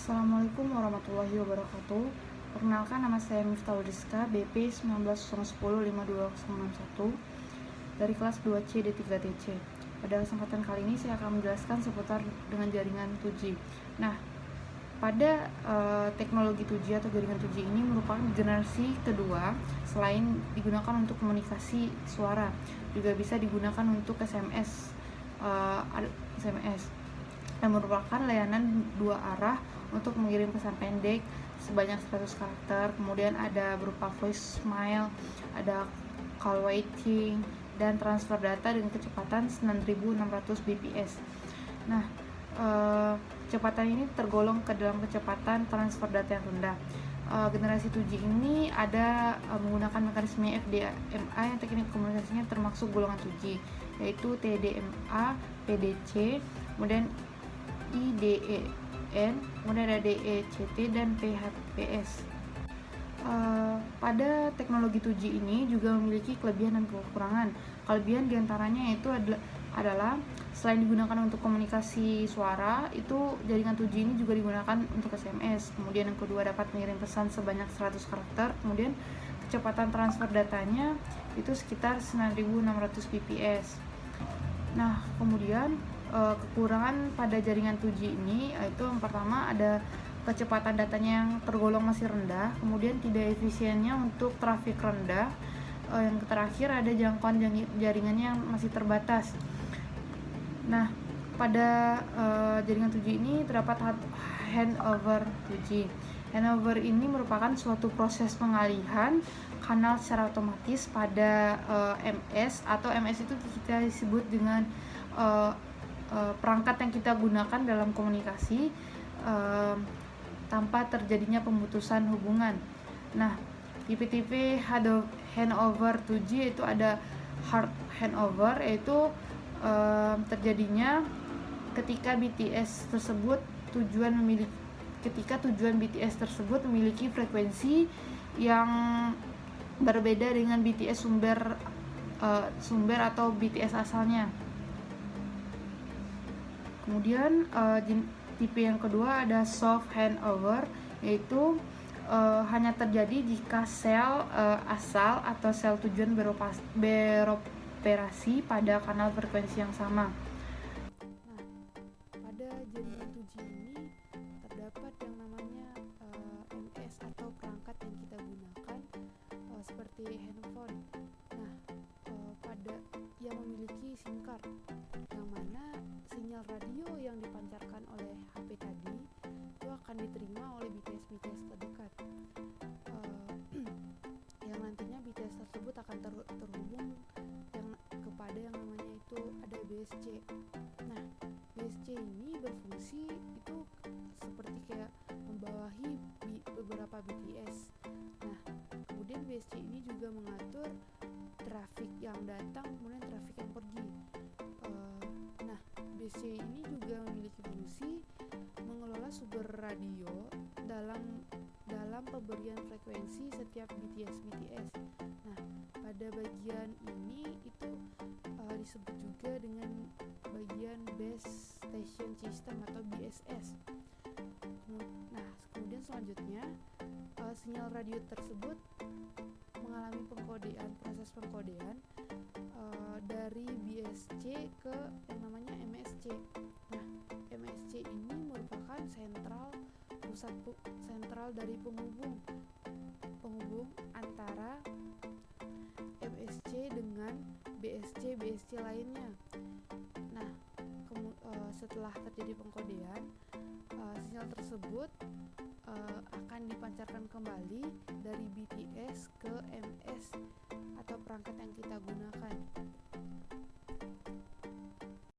Assalamualaikum warahmatullahi wabarakatuh. Perkenalkan, nama saya Miftahul Rizka, BP 1901052061 dari kelas 2C D3TC. Pada kesempatan kali ini saya akan menjelaskan seputar dengan jaringan 2G. Nah, pada teknologi 2G atau jaringan 2G ini merupakan generasi kedua selain digunakan untuk komunikasi suara, juga bisa digunakan untuk SMS. Dan merupakan layanan dua arah untuk mengirim pesan pendek sebanyak 100 karakter. Kemudian ada berupa voicemail, ada call waiting, dan transfer data dengan kecepatan 9600 bps. Nah, kecepatan ini tergolong ke dalam kecepatan transfer data yang rendah. Generasi 2G ini ada menggunakan mekanisme FDMA yang teknik komunikasinya termasuk golongan 2G, yaitu TDMA, PDC, kemudian IDEN, kemudian ada DECT dan PHPS. Pada teknologi 2G ini juga memiliki kelebihan dan kekurangan. Kelebihan diantaranya yaitu adalah selain digunakan untuk komunikasi suara, itu jaringan 2G ini juga digunakan untuk SMS. Kemudian yang kedua, dapat mengirim pesan sebanyak 100 karakter. Kemudian kecepatan transfer datanya itu sekitar 9600 bps. Nah, kemudian kekurangan pada jaringan 2G ini yaitu yang pertama ada kecepatan datanya yang tergolong masih rendah, kemudian tidak efisiennya untuk trafik rendah, yang terakhir ada jangkauan jaringannya yang masih terbatas. Nah, pada jaringan 2G ini terdapat handover 2G. Handover ini merupakan suatu proses pengalihan kanal secara otomatis pada MS, atau MS itu kita sebut dengan perangkat yang kita gunakan dalam komunikasi tanpa terjadinya pemutusan hubungan. Nah, tipe-tipe handover 2G itu ada hard handover, yaitu terjadinya ketika tujuan BTS tersebut memiliki frekuensi yang berbeda dengan BTS sumber atau BTS asalnya. Kemudian tipe yang kedua ada soft handover, yaitu hanya terjadi jika sel asal atau sel tujuan beroperasi pada kanal frekuensi yang sama. Nah, pada jaringan 2G ini terdapat yang namanya MS atau perangkat yang kita gunakan seperti handphone. Nah, pada yang memiliki SIM card, yang mana sinyal radio yang dipancarkan oleh HP tadi itu akan diterima oleh BTS terdekat, yang nantinya BTS tersebut akan terhubung kepada yang namanya itu ada BSC. Nah, BSC ini berfungsi itu seperti kayak membawahi beberapa BTS. Nah, kemudian BSC ini juga mengatur trafik yang datang kemudian trafik yang pergi. Nah, BSC ini juga memiliki fungsi mengelola sumber radio dalam pemberian frekuensi setiap BTS. Nah, pada bagian ini itu disebut juga dengan bagian Base Station System atau BSS. Nah, kemudian selanjutnya sinyal radio tersebut mengalami proses pengkodean dari BSC ke yang namanya MSC. Nah, MSC ini merupakan sentral dari penghubung antara MSC dengan BSC lainnya. Nah, setelah terjadi pengkodean, sinyal tersebut akan dipancarkan kembali dari BTS ke MS atau perangkat yang kita gunakan.